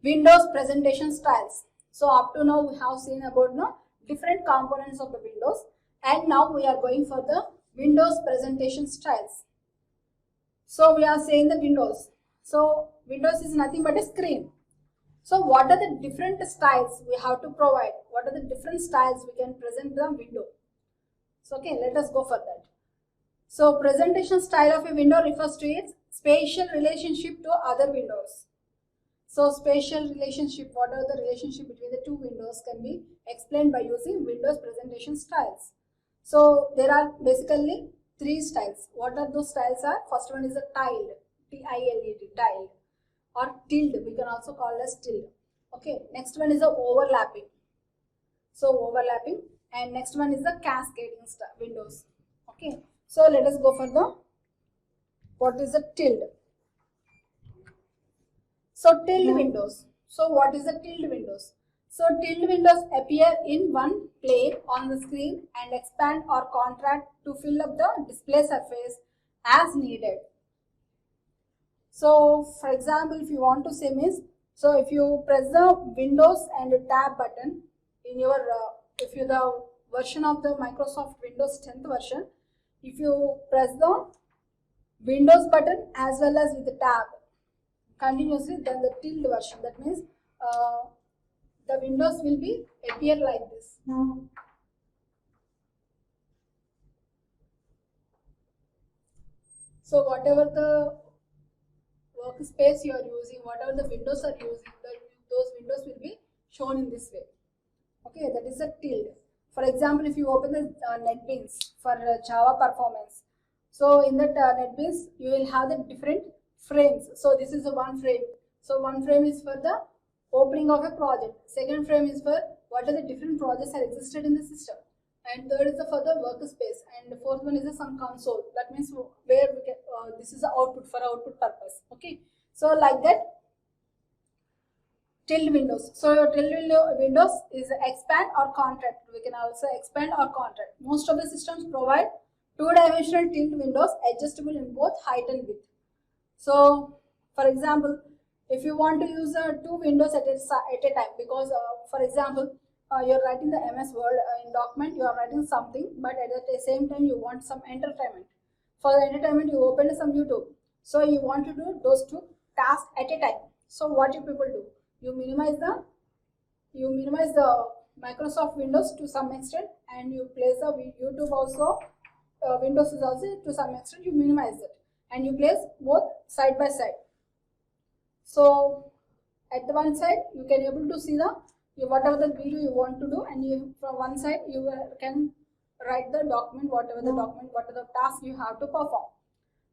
Windows presentation styles. So up to now we have seen about the different components of the Windows, and now we are going for the Windows presentation styles. So we are saying the Windows. So Windows is nothing but a screen. So what are the different styles we have to provide? What are the different styles we can present the window? So okay, let us go for that. So presentation style of a window refers to its spatial relationship to other windows. So spatial relationship, what are the relationship between the two windows, can be explained by using Windows presentation styles. So there are basically three styles. What are those styles are? First one is a tiled, T-I-L-E-D, tiled, or tilde, we can also call as tilde. Okay, next one is a overlapping. So overlapping, and next one is the cascading windows. Okay, so let us go for the, what is the tilde? So tilde windows. So what is the tilde windows? So tilde windows appear in one plane on the screen and expand or contract to fill up the display surface as needed. So for example, if you want to say means, so if you press the Windows and tab button in your, if you the version of the Microsoft Windows 10th version, if you press the Windows button as well as with the tab continuously, then the tilde version, that means the windows will be appear like this. So whatever the workspace you are using, whatever the windows are using, those windows will be shown in this way. Okay, that is a tilde. For example, if you open the NetBeans for Java performance, so in that NetBeans you will have the different frames. So this is the one frame. So one frame is for the opening of a project. Second frame is for what are the different projects that existed in the system. And third is the for the workspace. And the fourth one is the some console. That means where we can, this is the output for output purpose. Okay. So like that, tilde windows. So tilde windows is expand or contract. We can also expand or contract. Most of the systems provide two-dimensional tilde windows adjustable in both height and width. So for example, if you want to use two windows at a time, because for example, you're writing the MS Word in document, you are writing something, but at the same time you want some entertainment. For the entertainment, you open some YouTube. So you want to do those two tasks at a time. So what you people do? You minimize the Microsoft Windows to some extent, and you place the YouTube also. Windows is also to some extent you minimize it, and you place both side by side. So at the one side you can able to see the whatever the video you want to do, and you from one side you can write the document, whatever the task you have to perform.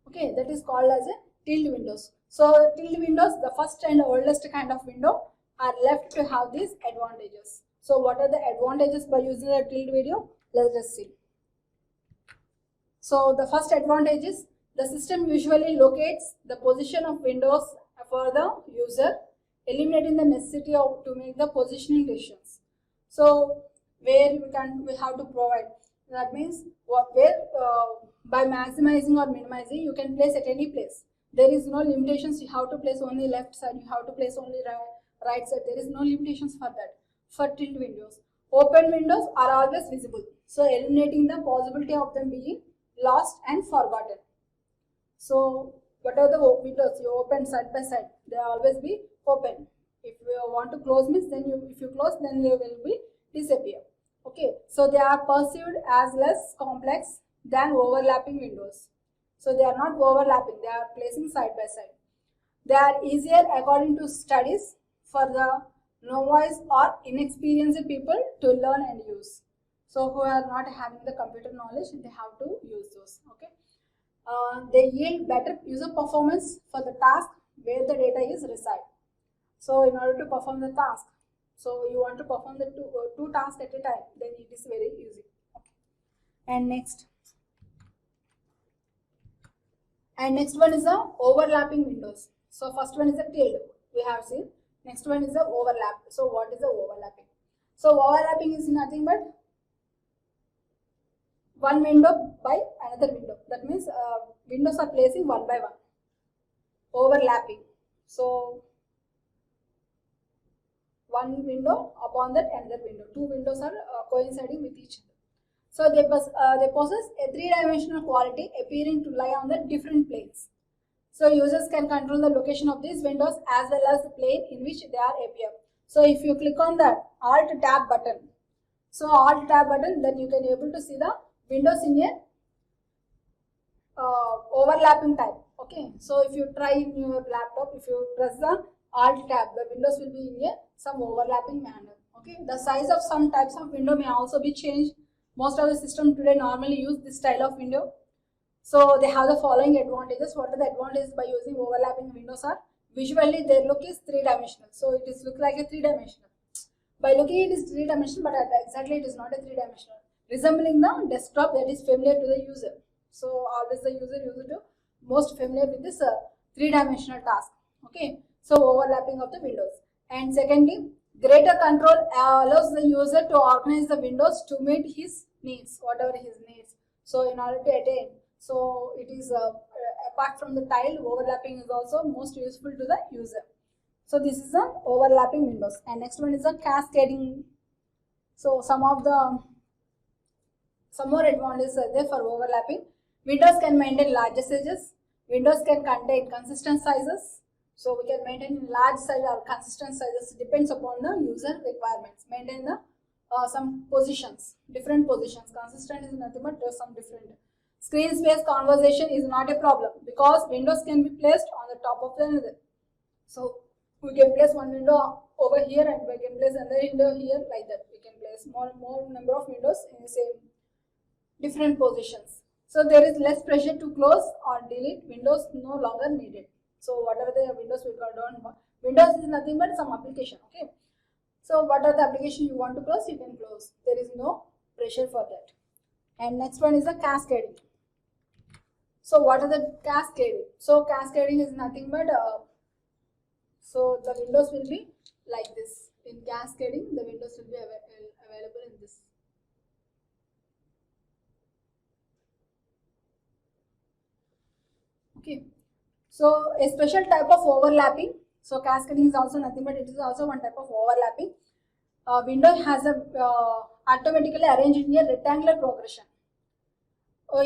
Okay, that is called as a tilde windows. So tilde windows, the first and oldest kind of window, are left to have these advantages. So what are the advantages by using a tilde video? Let us see. So the first advantage is the system usually locates the position of windows for the user, eliminating the necessity to make the positioning decisions. So where we have to provide, that means by maximizing or minimizing you can place at any place. There is no limitations. You have to place only left side, you have to place only right side. There is no limitations for that. For tilde windows, open windows are always visible, so eliminating the possibility of them being lost and forgotten. So whatever the windows you open side by side, they always be open. If you want to close means, then if you close, then they will be disappear. Okay, so they are perceived as less complex than overlapping windows. So they are not overlapping, they are placing side by side. They are easier according to studies for the novice or inexperienced people to learn and use. So who are not having the computer knowledge, they have to use those. Okay, they yield better user performance for the task where the data is reside. So in order to perform the task, so you want to perform the two tasks at a time, then it is very easy. Okay. And next one is the overlapping windows. So first one is the tilde, we have seen. Next one is the overlap. So what is the overlapping? So overlapping is nothing but one window by another window. That means windows are placing one by one. Overlapping. So one window upon that another window. Two windows are coinciding with each other. So they possess a three-dimensional quality appearing to lie on the different planes. So users can control the location of these windows as well as the plane in which they are appear. So if you click on the Alt Tab button, then you can able to see the windows in a overlapping type. Okay, so if you try in your laptop, if you press the Alt Tab, the windows will be in a some overlapping manner. Okay, the size of some types of window may also be changed. Most of the system today normally use this style of window. So they have the following advantages. What are the advantages by using overlapping windows are? Visually their look is three-dimensional. So it is look like a three-dimensional. By looking it is three-dimensional, but exactly it is not a three-dimensional. Resembling the desktop that is familiar to the user. So always the user to most familiar with this three-dimensional task. Okay. So overlapping of the windows. And secondly, greater control allows the user to organize the windows to meet his needs, whatever his needs. So in order to attain. So it is apart from the tile, overlapping is also most useful to the user. So this is the overlapping windows. And next one is the cascading. So some more advantages are there for overlapping. Windows can maintain larger sizes. Windows can contain consistent sizes. So we can maintain large size or consistent sizes, depends upon the user requirements. Maintain the some positions, different positions. Consistent is nothing but some different. Screen space conversation is not a problem because windows can be placed on the top of the another. So we can place one window over here and we can place another window here like that. We can place more number of windows in the same different positions. So there is less pressure to close or delete windows no longer needed. So whatever the windows we got on, Windows is nothing but some application. Okay. So what are the application you want to close, you can close. There is no pressure for that. And next one is the cascading. So what are the cascading? So cascading is nothing but so the windows will be like this. In cascading, the windows will be available in this. Okay. So a special type of overlapping. So cascading is also nothing but it is also one type of overlapping. Window has a automatically arranged in a rectangular progression.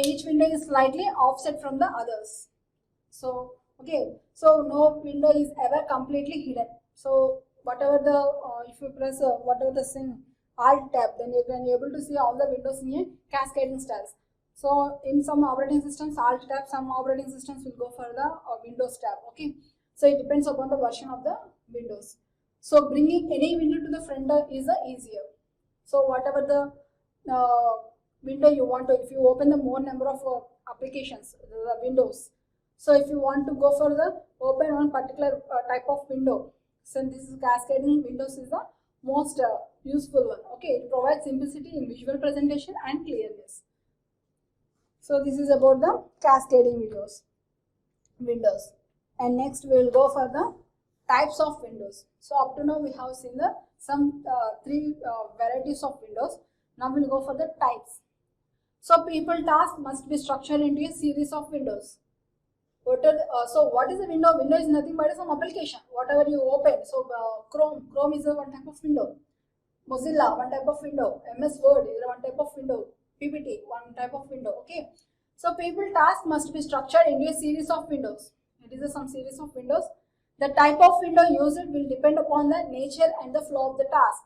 Each window is slightly offset from the others. So okay, so no window is ever completely hidden. So whatever the if you press whatever the Alt tab, then you can be able to see all the windows in a cascading styles. So in some operating systems, Alt tab, some operating systems will go for the Windows tab. Okay, so it depends upon the version of the Windows. So bringing any window to the front is easier. So whatever the window you want to, if you open the more number of applications, the windows. So if you want to go for the open one particular type of window, so this is cascading windows is the most useful one. Okay, it provides simplicity in visual presentation and clearness. So this is about the cascading windows. And next we will go for the types of windows. So up to now we have seen some three varieties of windows. Now we will go for the types. So people task must be structured into a series of windows. So what is a window? Window is nothing but some application. Whatever you open. So Chrome is one type of window. Mozilla, one type of window. MS Word is one type of window. PPT, one type of window. Okay. So people task must be structured into a series of windows. It is some series of windows. The type of window used will depend upon the nature and the flow of the task.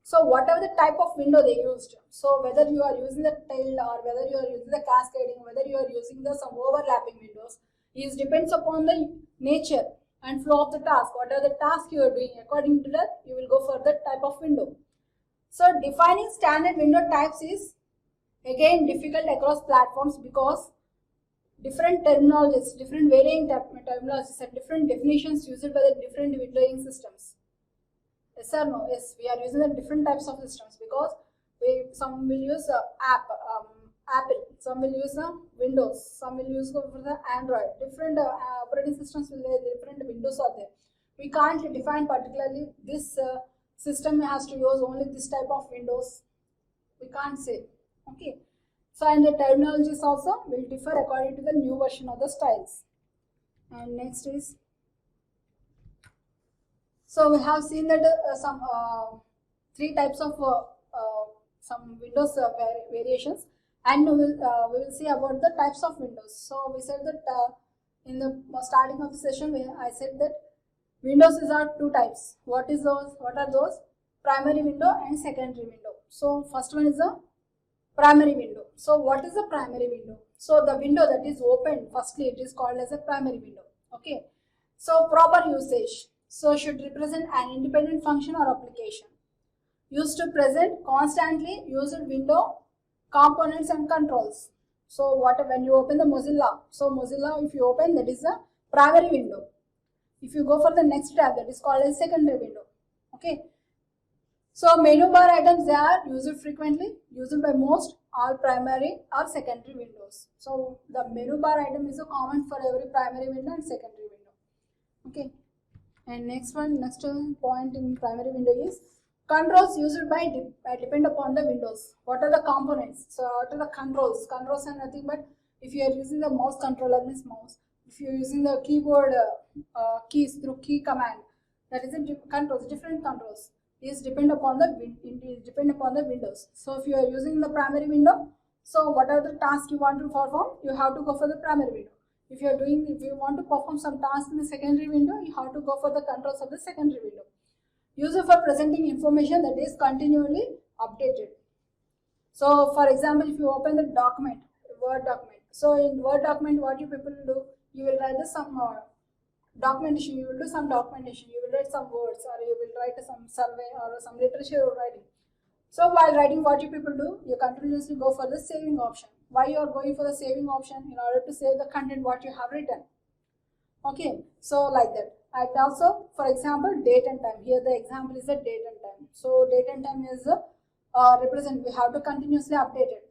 So whatever the type of window they used, so whether you are using the tile or whether you are using the cascading, whether you are using some overlapping windows, it depends upon the nature and flow of the task. Whatever the task you are doing, according to that, you will go for that type of window. So defining standard window types is again difficult across platforms because different terminologies, different varying terminologies and different definitions used by the different windowing systems. Yes or no? Yes, we are using the different types of systems because some will use Apple, some will use Windows, some will use for the Android. Different operating systems will have different windows are there. We can't define particularly this system has to use only this type of windows. We can't say. Okay. So and the terminologies also will differ according to the new version of the styles. And next is So we have seen that some three types of some Windows variations, and we will see about the types of Windows. So we said that in the starting of the session, I said that Windows are two types. What is those? What are those? Primary window and secondary window. So first one is a primary window. So what is a primary window? So the window that is opened, firstly it is called as a primary window. Okay. So proper usage. So should represent an independent function or application. Used to present constantly used window, components and controls. So when you open the Mozilla, so Mozilla if you open, that is a primary window. If you go for the next tab, that is called as secondary window. Okay. So menu bar items, they are used frequently, used by most all primary or secondary windows. So the menu bar item is a common for every primary window and secondary window. Okay. And next point in primary window is controls used by depend upon the windows. What are the components? So what are the controls? Controls are nothing but if you are using the mouse controller, means mouse. If you are using the keyboard keys through key command, that is controls. Different controls is depend upon the windows. So if you are using the primary window, so whatever the task you want to perform, you have to go for the primary window. If you want to perform some task in the secondary window, you have to go for the controls of the secondary window. Used for presenting information that is continually updated. So for example, if you open the document, Word document. So in Word document, what you people do, you will write some documentation, you will do some documentation, you will write some words, or you will write some survey or some literature writing. So while writing, what you people do, you continuously go for the saving option. Why you are going for the saving option? In order to save the content what you have written. Okay, so like that. And also, for example, date and time. Here the example is the date and time. So date and time is represent. We have to continuously update it.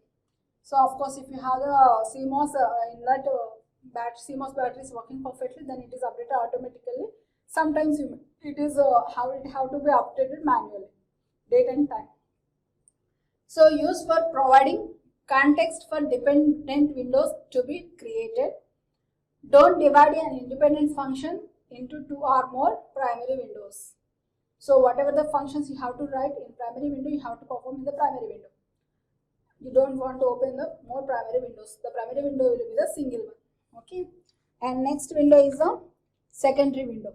So of course, if you have the CMOS in that CMOS battery is working perfectly, then it is updated automatically. Sometimes it is have to be updated manually. Date and time. So used for providing context for dependent windows to be created. Don't divide an independent function into two or more primary windows. So whatever the functions you have to write in primary window, you have to perform in the primary window. You don't want to open the more primary windows. The primary window will be the single one. Okay. And next window is the secondary window.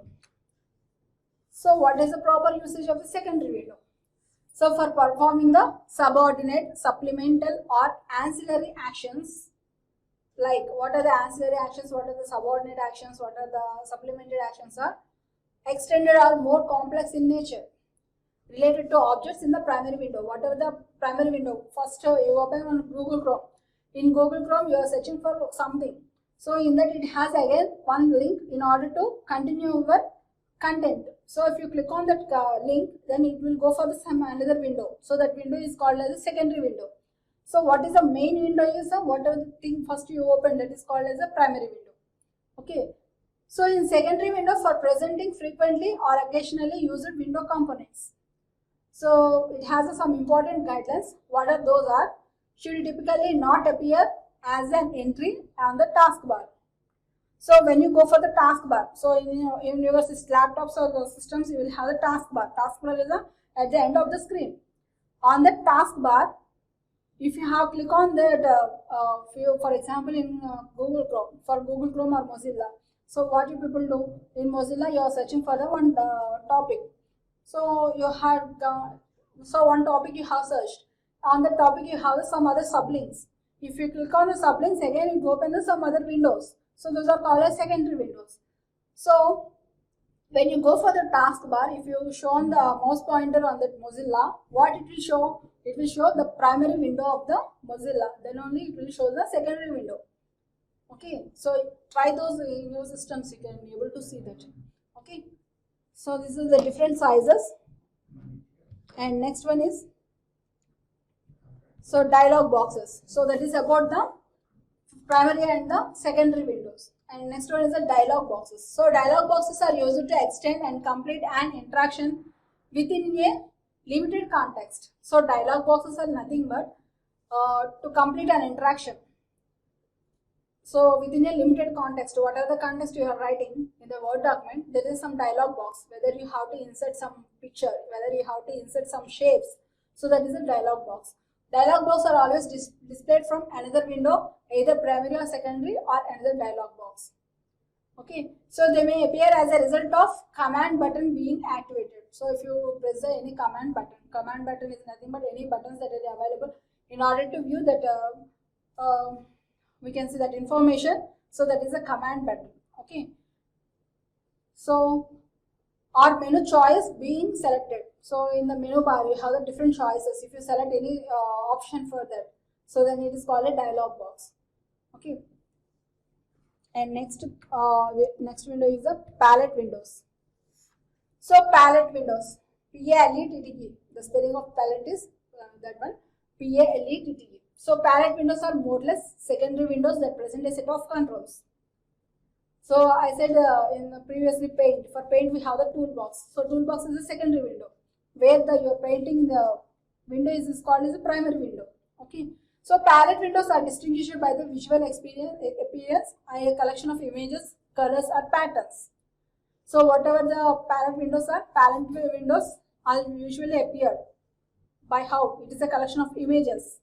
So what is the proper usage of the secondary window? So for performing the subordinate, supplemental or ancillary actions, like what are the ancillary actions, what are the subordinate actions, what are the supplemented actions, are extended or more complex in nature, related to objects in the primary window. Whatever the primary window, first you open on Google Chrome. In Google Chrome you are searching for something. So in that it has again one link in order to continue your content. So if you click on that link, then it will go for some another window. So that window is called as a secondary window. So what is the main window is whatever the thing first you open, that is called as a primary window. Okay. So in secondary window, for presenting frequently or occasionally used window components. So it has some important guidelines. What are those are? Should typically not appear as an entry on the taskbar. So when you go for the taskbar, so in your laptops or the systems, you will have the taskbar. Taskbar is at the end of the screen. On the taskbar, if you have click on that, for example, in Google Chrome, for Google Chrome or Mozilla. So what you people do in Mozilla, you are searching for the one topic. So you have one topic you have searched. On the topic you have some other sublinks. If you click on the sublinks, again it opens some other windows. So those are called as secondary windows. So when you go for the taskbar, if you show on the mouse pointer on the Mozilla, what it will show? It will show the primary window of the Mozilla. Then only it will show the secondary window. Okay, so try those in your systems. You can be able to see that. Okay, so this is the different sizes. And next one is so dialog boxes. So that is about the primary and the secondary windows. And next one is the dialog boxes. So dialog boxes are used to extend and complete an interaction within a limited context. So dialog boxes are nothing but to complete an interaction. So within a limited context, whatever the context you are writing in the Word document, there is some dialog box, whether you have to insert some picture, whether you have to insert some shapes. So that is a dialog box. Dialog box are always displayed from another window, either primary or secondary, or another dialog box. Okay, so they may appear as a result of command button being activated. So if you press any command button is nothing but any buttons that are available in order to view that we can see that information. So that is a command button. Okay, so or menu choice being selected. So in the menu bar you have the different choices. If you select any option for that, so then it is called a dialog box. Okay, and next window is the palette windows. So palette windows, P-A-L-E-T-T-E. The spelling of palette is that one, P-A-L-E-T-T-E. So palette windows are modeless secondary windows that present a set of controls. So I said in the previously paint. For paint we have the toolbox. So toolbox is a secondary window, where your painting the window is called as a primary window. Okay. So palette windows are distinguished by the visual appearance and a collection of images, colors or patterns. So whatever the palette windows are usually appear by how? It is a collection of images.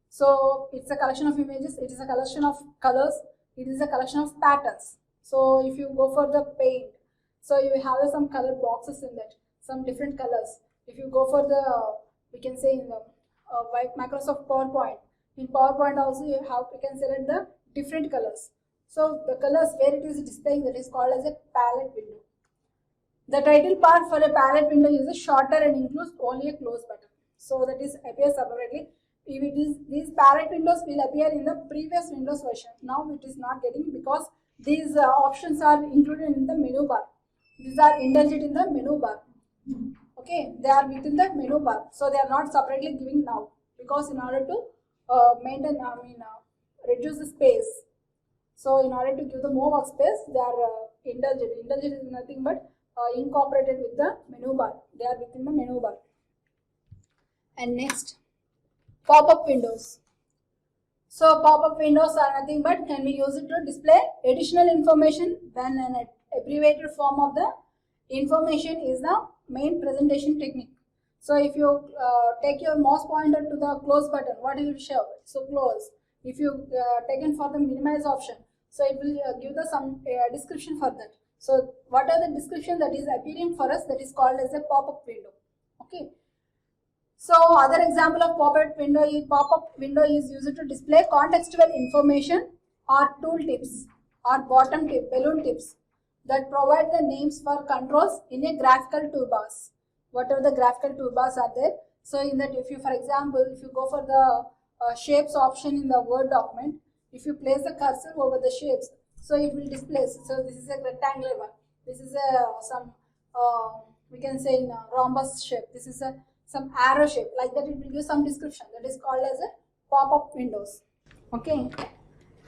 So it's a collection of images, it is a collection of colors, it is a collection of patterns. So if you go for the paint, so you have some color boxes in that, some different colors. If you go for the, we can say in the Microsoft PowerPoint, in PowerPoint also you can select the different colors. So the colors where it is displaying, that is called as a palette window. The title bar for a palette window is shorter and includes only a close button. So that is appears separately. If it is, these palette windows will appear in the previous Windows version. Now it is not getting because these options are included in the menu bar. These are indulged in the menu bar. Okay, they are within the menu bar. So they are not separately giving now, because in order to reduce the space. So in order to give the more workspace, they are indulged. Indulged is nothing but incorporated with the menu bar. They are within the menu bar. And next, pop-up windows. So pop-up windows are nothing but can be used to display additional information when an abbreviated form of the information is the main presentation technique. So if you take your mouse pointer to the close button, what it will show? So close. If you taken for the minimize option, so it will give the some description for that. So what are the description that is appearing for us, that is called as a pop-up window. Okay. So other example of pop-up window is used to display contextual information or tool tips or bottom tip, balloon tips that provide the names for controls in a graphical toolbars. Whatever the graphical toolbars are there. So in that, if you, for example, if you go for the shapes option in the Word document, if you place the cursor over the shapes, so it will display. So this is a rectangular one. This is a we can say in a rhombus shape. This is some arrow shape, like that. It will give some description. That is called as a pop-up windows. Okay.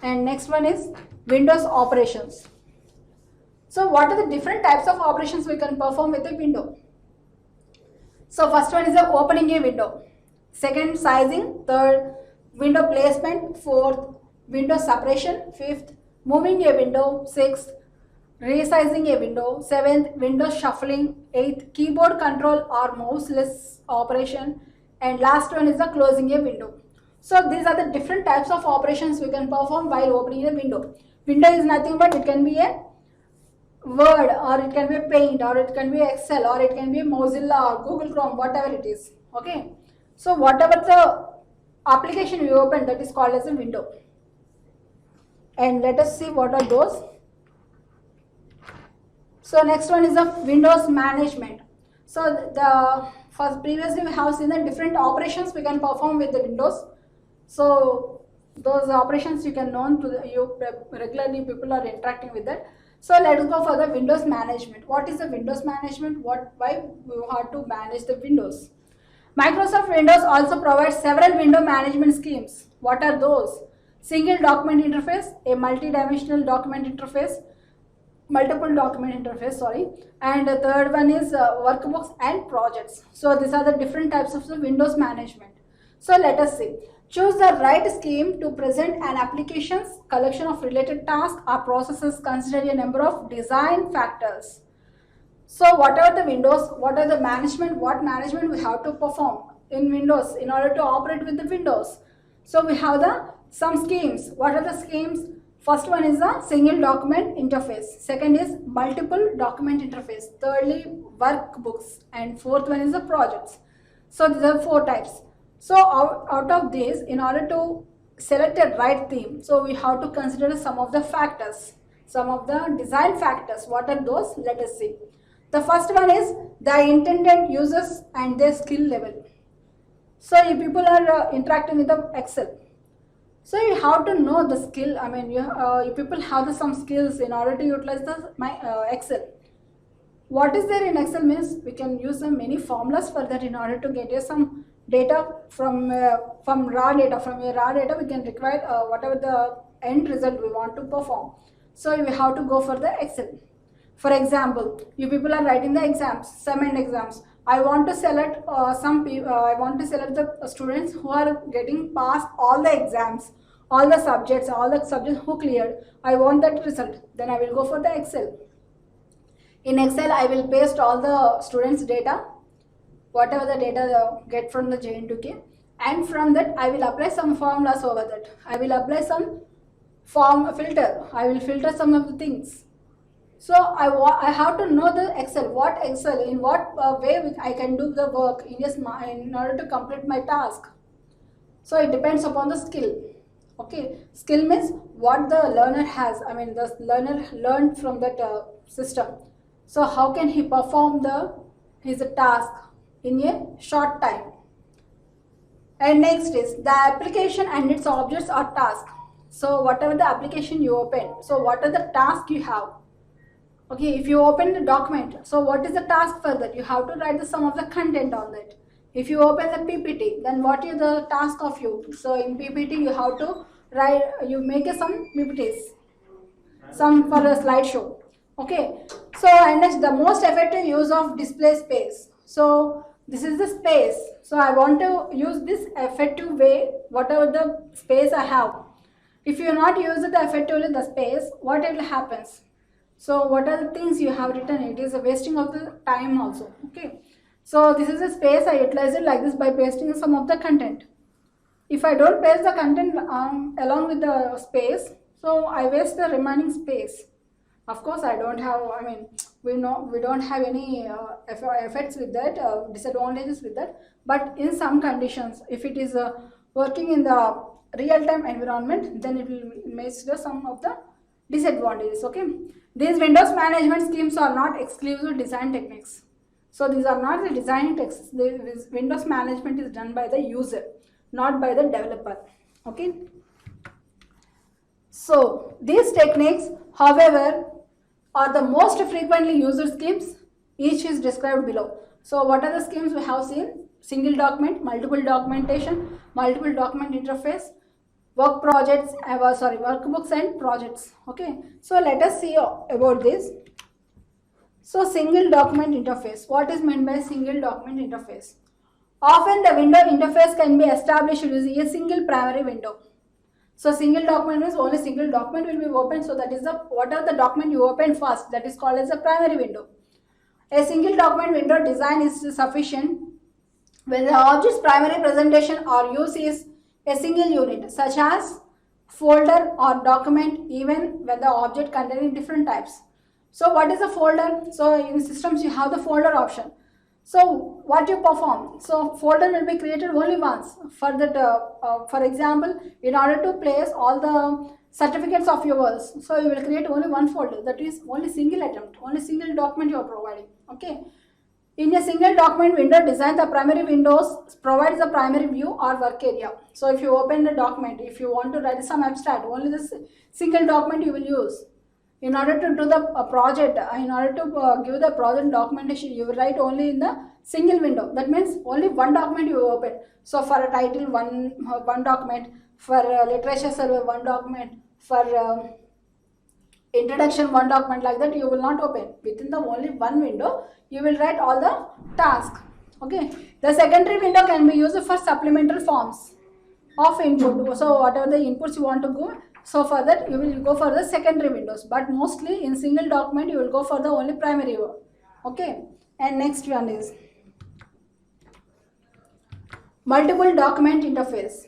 And next one is Windows operations. So what are the different types of operations we can perform with a window? So first one is the opening a window. Second, sizing. Third, window placement. Fourth, window separation. Fifth, moving a window. Sixth, resizing a window. Seventh, window shuffling. Eighth, keyboard control or mouseless operation. And last one is the closing a window. So these are the different types of operations we can perform while opening a window. Window is nothing but it can be a Word, or it can be a Paint, or it can be Excel, or it can be a Mozilla or Google Chrome, whatever it is. Okay. So whatever the application you open, that is called as a window. And let us see what are those. So next one is the Windows management. So the first previously we have seen the different operations we can perform with the Windows. So those operations you can know to you regularly, people are interacting with that. So let's go for the Windows management. What is the Windows management? Why we have to manage the Windows? Microsoft Windows also provides several window management schemes. What are those? Single document interface, a multi-dimensional document interface, multiple document interface, and the third one is workbooks and projects. So these are the different types of the Windows management. So let us see. Choose the right scheme to present an application's collection of related tasks or processes. Consider a number of design factors. So what are the windows, what are the management, what management we have to perform in Windows in order to operate with the Windows. So we have some schemes. What are the schemes? First one is a single document interface. Second is multiple document interface. Thirdly, workbooks. And fourth one is the projects. So these are 4 types. So out of these, in order to select a right theme, so we have to consider some of the factors, some of the design factors. What are those? Let us see. The first one is the intended users and their skill level. So if people are interacting with the Excel, so you have to know the skill. I mean, you people have some skills in order to utilize Excel. What is there in Excel means we can use many formulas for that in order to get some data from raw data. From your raw data, we can require whatever the end result we want to perform. So you have to go for the Excel. For example, you people are writing the exams, some end exams. I want to select I want to select the students who are getting passed all the exams, all the subjects who cleared. I want that result. Then I will go for the Excel. In Excel, I will paste all the students' data, whatever the data they get from the JN2K, and from that I will apply some formulas over that. I will apply some form filter. I will filter some of the things. So I have to know the Excel, in what way I can do the work in order to complete my task. So it depends upon the skill. Okay, skill means what the learner has. I mean, the learner learned from that system. So how can he perform his task in a short time? And next is the application and its objects or tasks. So whatever the application you open, so what are the tasks you have? Okay, if you open the document, so what is the task for that? You have to write some of the content on that. If you open the PPT, then what is the task of you? So in PPT, you have to write, you make some PPTs, some for a slideshow. Okay, so and next, the most effective use of display space. So this is the space. So I want to use this effective way, whatever the space I have. If you not use it effectively, the space, what will happens? So what are the things you have written? It is a wasting of the time also. Okay. So this is a space. I utilize it like this by pasting some of the content. If I don't paste the content along with the space, so I waste the remaining space. Of course, I don't have, I mean, we don't have any effects with that, disadvantages with that. But in some conditions, if it is working in the real-time environment, then it will make some of the disadvantages. Okay. These Windows management schemes are not exclusive design techniques. So these are not the design techniques. This Windows management is done by the user, not by the developer. Okay. So these techniques, however, are the most frequently used schemes. Each is described below. So what are the schemes we have seen? Single document, multiple documentation, multiple document interface, work projects, workbooks and projects. Okay, so let us see about this. So single document interface. What is meant by single document interface? Often the window interface can be established using a single primary window. So single document means only single document will be opened. So that is whatever the document you open first, that is called as a primary window. A single document window design is sufficient when the object's primary presentation or use is a single unit, such as folder or document, even when the object containing different types. So what is a folder? So in systems you have the folder option. So what you perform? So folder will be created only once. For that, for example, in order to place all the certificates of yours, so you will create only one folder. That is only single attempt, only single document you are providing. Okay. In a single document window design, the primary windows provides the primary view or work area. So if you open the document, if you want to write some abstract, only this single document you will use. In order to do the project, in order to give the project documentation, you will write only in the single window. That means only one document you open. So for a title, one document, for literature survey, one document, for introduction, one document, like that you will not open. Within the only one window, you will write all the tasks. Okay. The secondary window can be used for supplemental forms. of input. So whatever the inputs you want to go, so for that you will go for the secondary windows, but mostly in single document you will go for the only primary one. Okay, and next one is multiple document interface.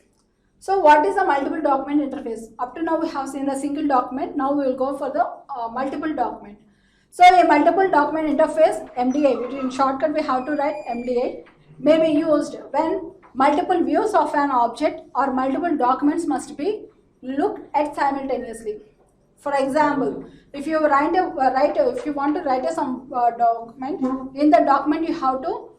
So what is a multiple document interface? Up to now we have seen the single document. Now we will go for the multiple document. So a multiple document interface, MDA, which in shortcut we have to write MDA, may be used when multiple views of an object or multiple documents must be looked at simultaneously. For example, if you if you want to write some document, in the document you have to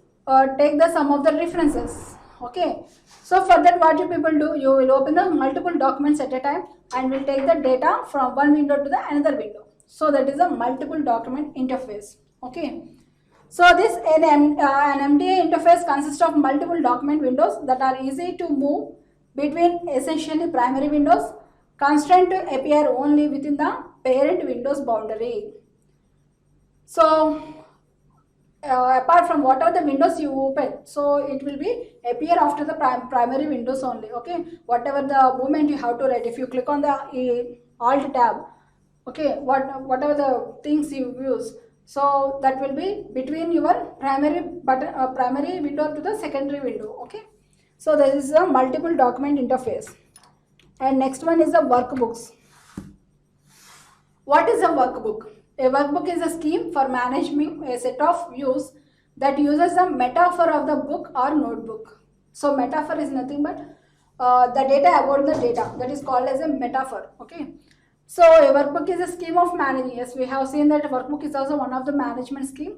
take the sum of the references. Okay, so for that what you people do, you will open the multiple documents at a time and will take the data from one window to the another window. So that is a multiple document interface. Okay, so this an MDA interface consists of multiple document windows that are easy to move between essentially primary windows, constrained to appear only within the parent window's boundary. So apart from what are the windows you open, so it will be appear after the primary windows only. Okay, whatever the movement you have to write, if you click on the alt tab, okay, whatever the things you use, so that will be between your primary button primary window to the secondary window. Okay, so this is a multiple document interface. And next one is the workbooks. What is a workbook? A workbook is a scheme for managing a set of views that uses a metaphor of the book or notebook. So metaphor is nothing but the data about the data, that is called as a metaphor. Okay, so a workbook is a scheme of managing. Yes, we have seen that a workbook is also one of the management scheme.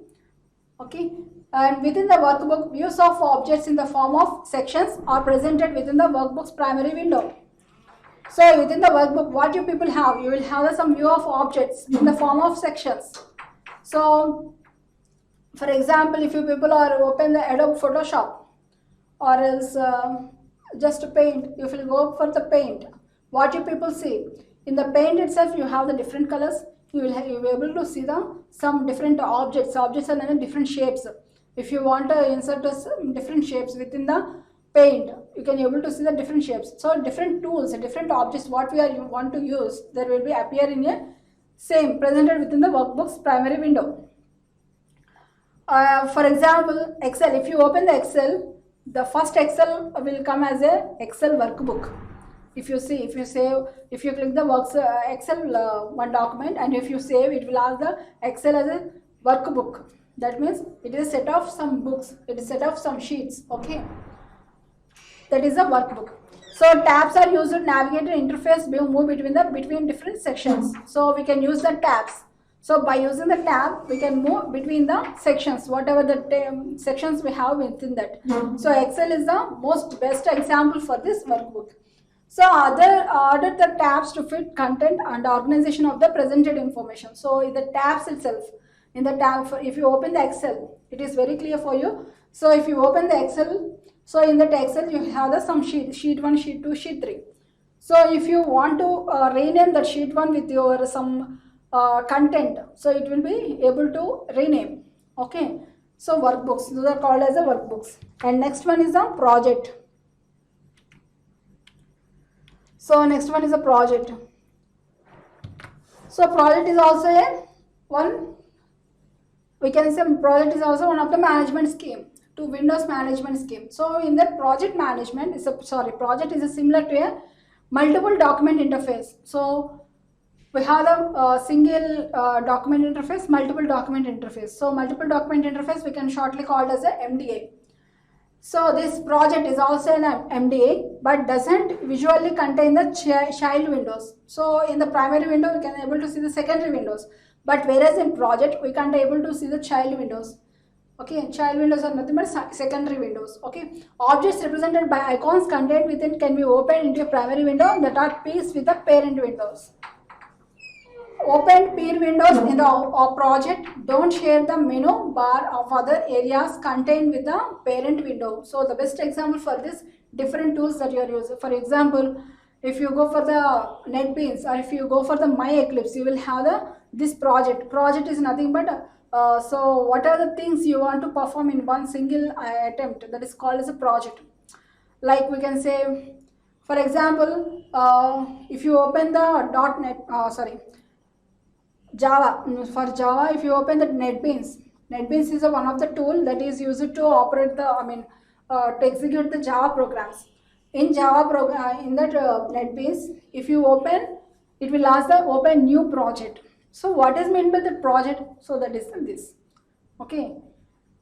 Okay, and within the workbook, views of objects in the form of sections are presented within the workbook's primary window. So within the workbook, what you people have, you will have some view of objects in the form of sections. So for example, if you people are open the Adobe Photoshop or else just paint, you will go for the paint. What you people see in the paint itself, you have the different colors. You will be able to see the some different objects. Objects are in different shapes. If you want to insert some different shapes within the paint, you can able to see the different shapes. So different tools, different objects what we are want to use, there will be appear in a same presented within the workbook's primary window. For example, Excel. If you open the Excel, the first Excel will come as a Excel workbook. If you see, if you save, if you click the Excel one document, and if you save, it will ask the Excel as a workbook. That means it is a set of some books, it is a set of some sheets. Okay, that is a workbook. So tabs are used to navigate an interface move between different sections. So we can use the tabs. So by using the tab, we can move between the sections, whatever the sections we have within that. So Excel is the most best example for this workbook. So order the tabs to fit content and organization of the presented information. So in the tabs itself, in the tab, if you open the Excel, it is very clear for you. So if you open the Excel, so in that Excel you have the some sheet 1, sheet 2, sheet 3. So if you want to rename that sheet 1 with your some content, so it will be able to rename. Okay, so workbooks, those are called as the workbooks. And next one is a project. So next one is a project. So project is also a one, we can say project is also one of the management scheme to Windows management scheme. So in that project management is project is a similar to a multiple document interface. So we have a single document interface, multiple document interface. So multiple document interface we can shortly call as a MDA. So this project is also an MDA, but doesn't visually contain the child windows. So in the primary window we can able to see the secondary windows, but whereas in project we can't able to see the child windows. Okay, child windows are nothing but secondary windows. Okay, objects represented by icons contained within can be opened into a primary window that are pieced with the parent windows. Open peer windows in the project don't share the menu bar of other areas contained with the parent window. So the best example for this, different tools that you are using. For example, if you go for the NetBeans or if you go for the My Eclipse, you will have this project. Project is nothing but so what are the things you want to perform in one single attempt, that is called as a project. Like we can say For example, if you open the .NET, Java, for Java, if you open the NetBeans is one of the tool that is used to operate the, to execute the Java programs. In Java program, in that NetBeans, if you open, it will ask the open new project. So what is meant by the project? So that is this. Okay.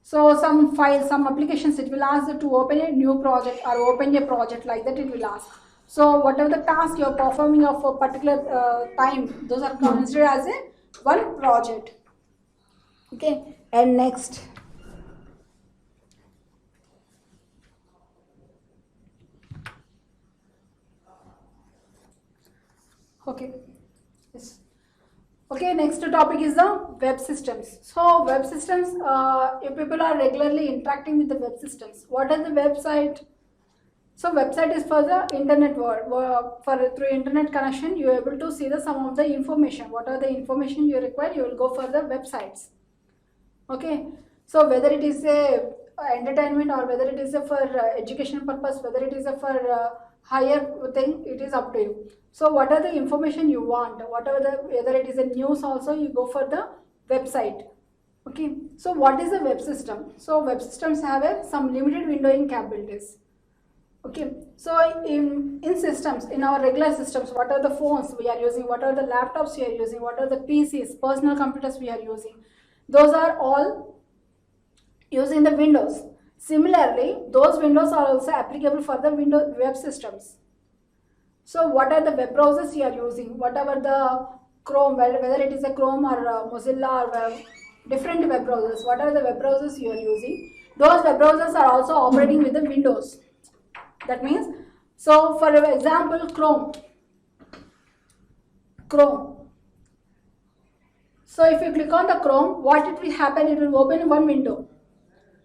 So some files, some applications, it will ask to open a new project or open a project, like that it will ask. So whatever the task you are performing of a particular time, those are considered as a one project. Okay, and next. Okay, yes. Okay, next topic is the web systems. So web systems, if people are regularly interacting with the web systems, what is the website? So website is for the internet world. Through internet connection, you are able to see the some of the information. What are the information you require? You will go for the websites. Okay. So whether it is a entertainment or whether it is a for education purpose, whether it is a for higher thing, it is up to you. So what are the information you want? Whether it is a news also, you go for the website. Okay. So what is a web system? So web systems have some limited windowing capabilities. Okay, so in systems, in our regular systems, what are the phones we are using, what are the laptops we are using, what are the PCs, personal computers we are using, those are all using the Windows. Similarly, those Windows are also applicable for the Windows web systems. So what are the web browsers you are using, whatever the Chrome, whether it is a Chrome or Mozilla or different web browsers, what are the web browsers you are using, those web browsers are also operating with the Windows. That means, so for example, Chrome. So if you click on the Chrome, what it will happen? It will open one window.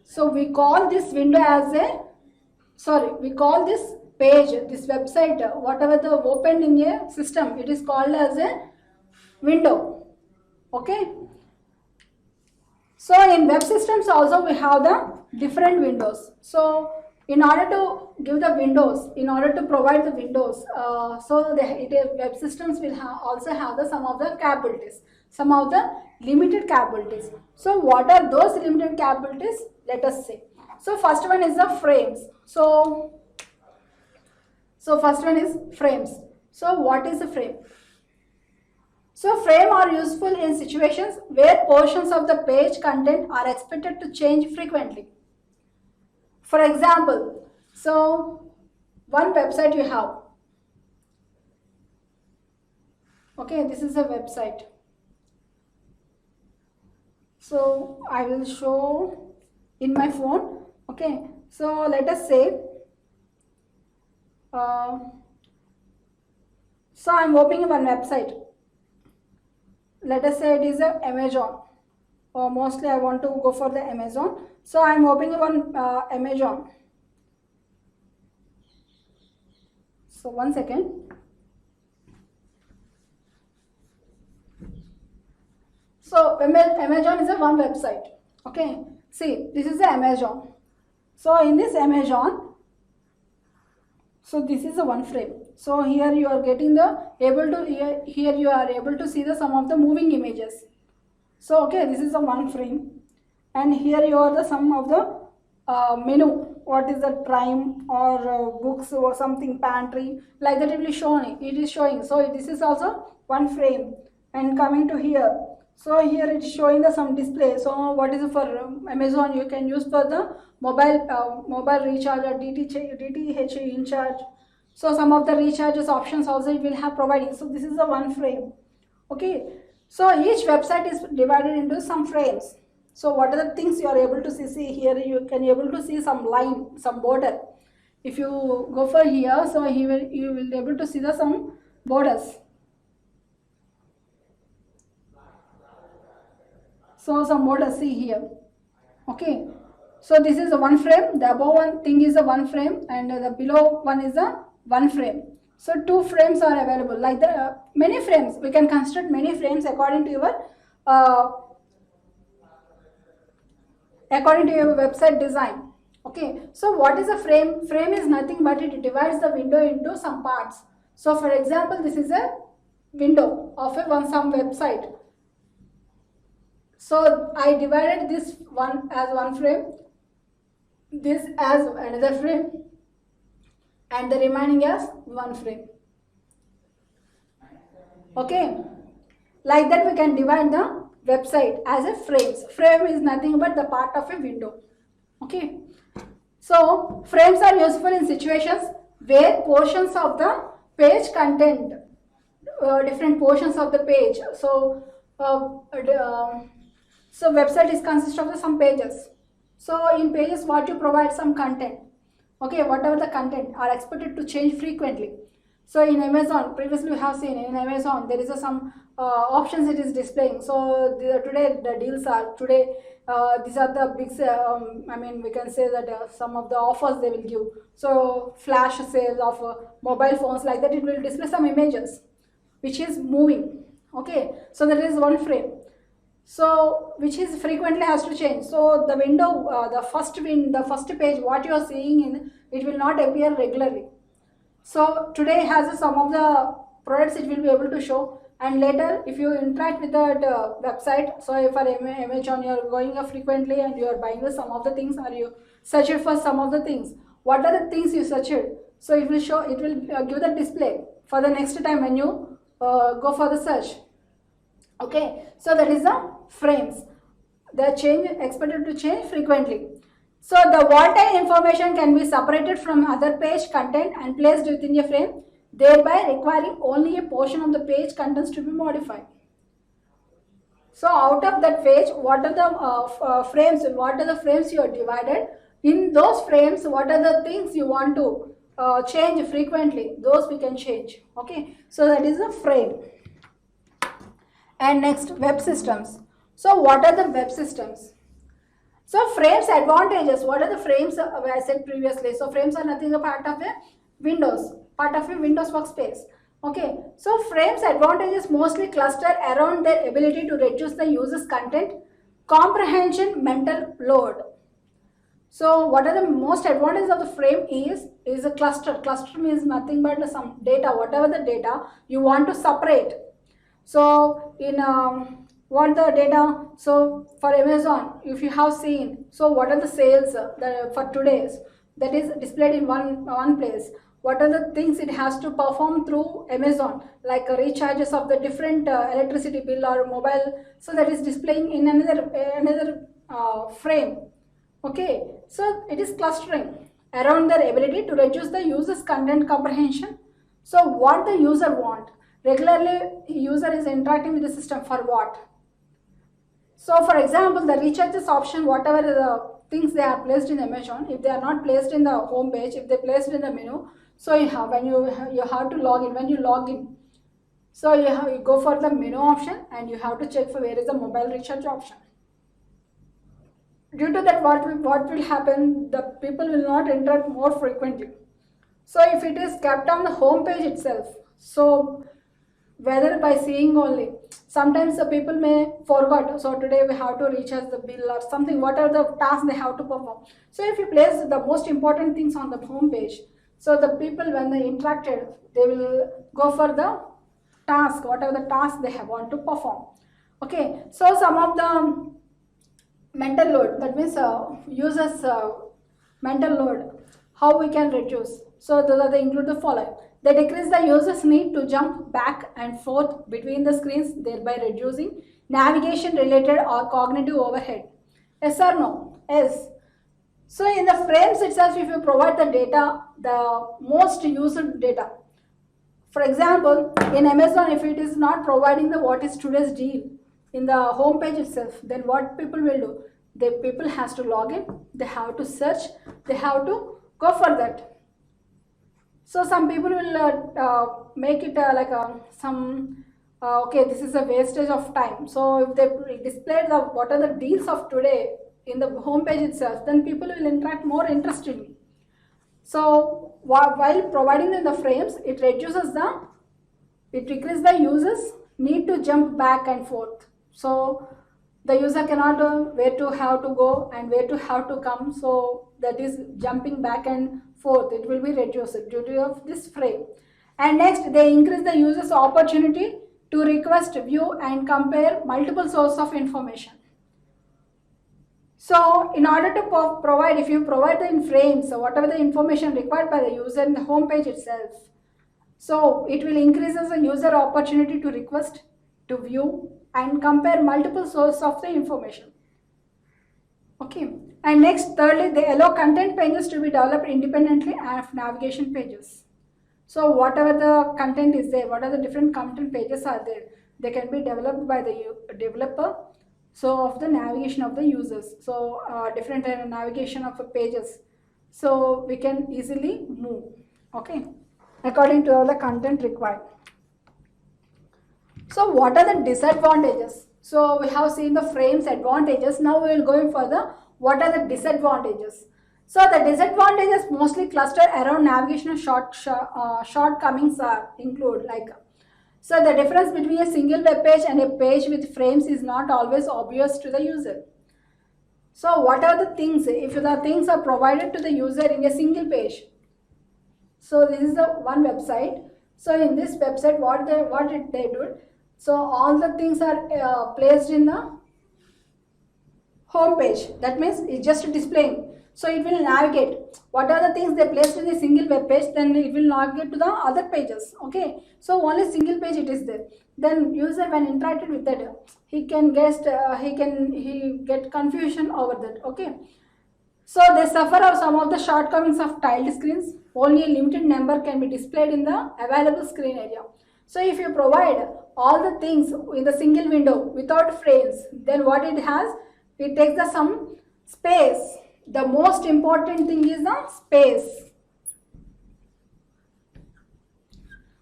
So we call this window as we call this page, this website, whatever the opened in a system, it is called as a window. Okay. So in web systems also we have the different windows. So in order to give the windows, in order to provide the windows, web systems will also have some of the capabilities, some of the limited capabilities. So what are those limited capabilities? Let us see. So first one is the frames. So first one is frames. So what is a frame? So frame are useful in situations where portions of the page content are expected to change frequently. For example, so one website you have. Okay, this is a website. So I will show in my phone. Okay, so let us say, so I am opening one website. Let us say it is a Amazon, or mostly I want to go for the Amazon. So I am opening one Amazon. So one second. So Amazon is a one website. Okay. See, this is the Amazon. So in this Amazon, so this is the one frame. So here you are getting here you are able to see the some of the moving images. So okay, this is the one frame, and here you are the sum of the menu. What is the prime or books or something pantry, like that it will show. It is showing. So this is also one frame, and coming to here. So here it is showing the some display. So what is for Amazon? You can use for the mobile recharge or DTH in charge. So some of the recharges options also it will have providing. So this is the one frame. Okay. So each website is divided into some frames. So what are the things you are able to see here? You can able to see some line, some border. If you go for here, so you will be able to see the some borders. So some borders, see here. Okay. So this is the one frame. The above one thing is the one frame, and the below one is the one frame. So two frames are available. Like the many frames, we can construct many frames according to your website design. Okay, so what is a frame? Frame is nothing but it divides the window into some parts. So for example, this is a window of some website. So I divided this one as one frame, this as another frame, and the remaining as one frame. Okay, like that we can divide the website as a frames. Frame is nothing but the part of a window. Okay, so frames are useful in situations where portions of the page content, different portions of the page. So website is consist of some pages. So in pages what you provide some content. Okay, whatever the content are expected to change frequently. So in Amazon, previously we have seen in Amazon there is some options it is displaying. So today the deals are today. These are the big. I mean, we can say that some of the offers they will give. So flash sales of mobile phones like that. It will display some images, which is moving. Okay, so that is one frame. So which is frequently has to change. So the window, the first page, what you are seeing in it will not appear regularly. So today has some of the products it will be able to show, and later if you interact with that website, so if for Amazon you are going frequently and you are buying some of the things, or you search it for some of the things, what are the things you searched? So it will show, it will give the display for the next time when you go for the search. Okay, so that is the frames. They change, expected to change frequently. So the volatile information can be separated from other page content and placed within a frame, thereby requiring only a portion of the page contents to be modified. So out of that page, what are the frames? What are the frames you are divided? In those frames, what are the things you want to change frequently? Those we can change. Okay, so that is a frame. And next, web systems. So what are the web systems? So frames advantages. What are the frames I said previously? So frames are nothing a part of a Windows workspace. Okay. So frames advantages mostly cluster around their ability to reduce the user's content, comprehension, mental load. So what are the most advantages of the frame is a cluster. Cluster means nothing but some data, whatever the data you want to separate. So in what the data, so for Amazon, if you have seen, so what are the sales for today's, that is displayed in one place. What are the things it has to perform through Amazon, like recharges of the different electricity bill or mobile, so that is displaying in another frame. Okay, so it is clustering around their ability to reduce the user's content comprehension. So what the user want, regularly user is interacting with the system for what? So for example, the recharges option, whatever the things they are placed in Amazon, if they are not placed in the home page, if they placed in the menu, so you have, when you have to log in, when you log in, so you go for the menu option and you have to check for where is the mobile recharge option. Due to that, what will happen, the people will not interact more frequently. So if it is kept on the home page itself, so whether by seeing only, sometimes the people may forget, so today we have to recharge the bill or something, what are the tasks they have to perform. So if you place the most important things on the home page, so the people when they interacted, they will go for the task, whatever the task they have want to perform. Okay, so some of the mental load, that means users mental load, how we can reduce. So they include the following. They decrease the user's need to jump back and forth between the screens, thereby reducing navigation related or cognitive overhead. Yes or no? Yes. So in the frames itself, if you provide the data, the most used data. For example, in Amazon, if it is not providing the what is today's deal in the home page itself, then what people will do? The people has to log in, they have to search, they have to go for that. So some people will make it okay, this is a wastage of time. So if they display what are the deals of today in the home page itself, then people will interact more interestingly. So while providing in the frames, it decreases the users need to jump back and forth. So the user cannot where to have to go and where to have to come, so that is jumping back and forth, it will be reduced due to this frame. And next, they increase the user's opportunity to request, view and compare multiple sources of information. So in order to provide, if you provide the in frames, so whatever the information required by the user in the home page itself, so it will increase the user opportunity to request, to view and compare multiple sources of the information. Okay. And next, thirdly, they allow content pages to be developed independently of navigation pages. So whatever the content is there, what are the different content pages are there, they can be developed by the developer, so of the navigation of the users. So different navigation of pages, so we can easily move, okay, according to all the content required. So what are the disadvantages? So we have seen the frames advantages. Now we will go for the what are the disadvantages. So the disadvantages mostly cluster around navigational shortcomings are include like, so the difference between a single web page and a page with frames is not always obvious to the user. So what are the things, if the things are provided to the user in a single page? So this is the one website. So in this website, what did they do? So all the things are placed in the home page. That means it's just displaying. So it will navigate. What are the things they placed in a single web page, then it will navigate to the other pages. Okay. So only single page it is there. Then user when interacted with that, he can guess, he get confusion over that. Okay. So they suffer of some of the shortcomings of tiled screens. Only a limited number can be displayed in the available screen area. So if you provide all the things in the single window without frames, then what it has, it takes the some space. The most important thing is the space.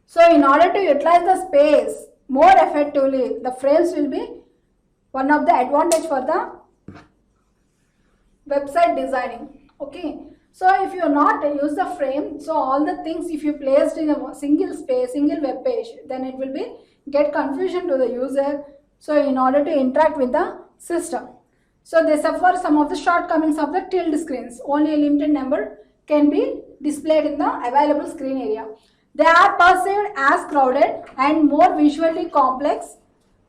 So in order to utilize the space more effectively, the frames will be one of the advantage for the website designing. Okay. So if you not use the frame, so all the things if you placed in a single space, single web page, then it will be get confusion to the user. So in order to interact with the system. So they suffer some of the shortcomings of the tiled screens. Only a limited number can be displayed in the available screen area. They are perceived as crowded and more visually complex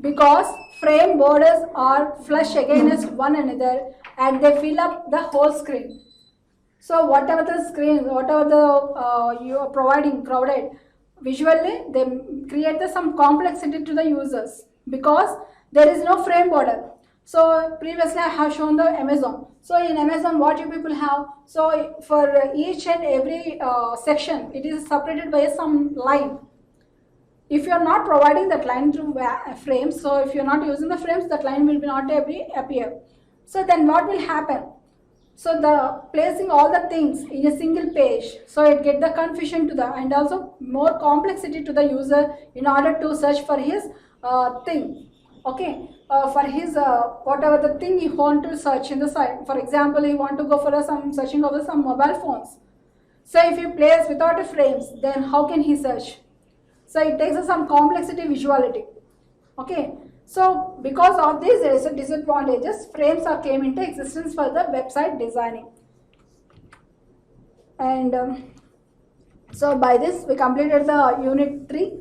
because frame borders are flush against one another and they fill up the whole screen. So whatever the screen, whatever the you are providing crowded, visually they create some complexity to the users because there is no frame border. So previously I have shown the Amazon. So in Amazon what you people have, so for each and every section it is separated by some line. If you are not providing that line through frames, so if you are not using the frames, that line will not appear. So then what will happen? So the placing all the things in a single page, so it get the confusion to the and also more complexity to the user in order to search for his thing. Okay, for his whatever the thing he want to search in the site. For example, he want to go for some searching over some mobile phones. So if you place without a frames, then how can he search? So it takes some complexity visuality. Okay. So because of this, there is a disadvantages. Frames are came into existence for the website designing. And so by this we completed the unit 3.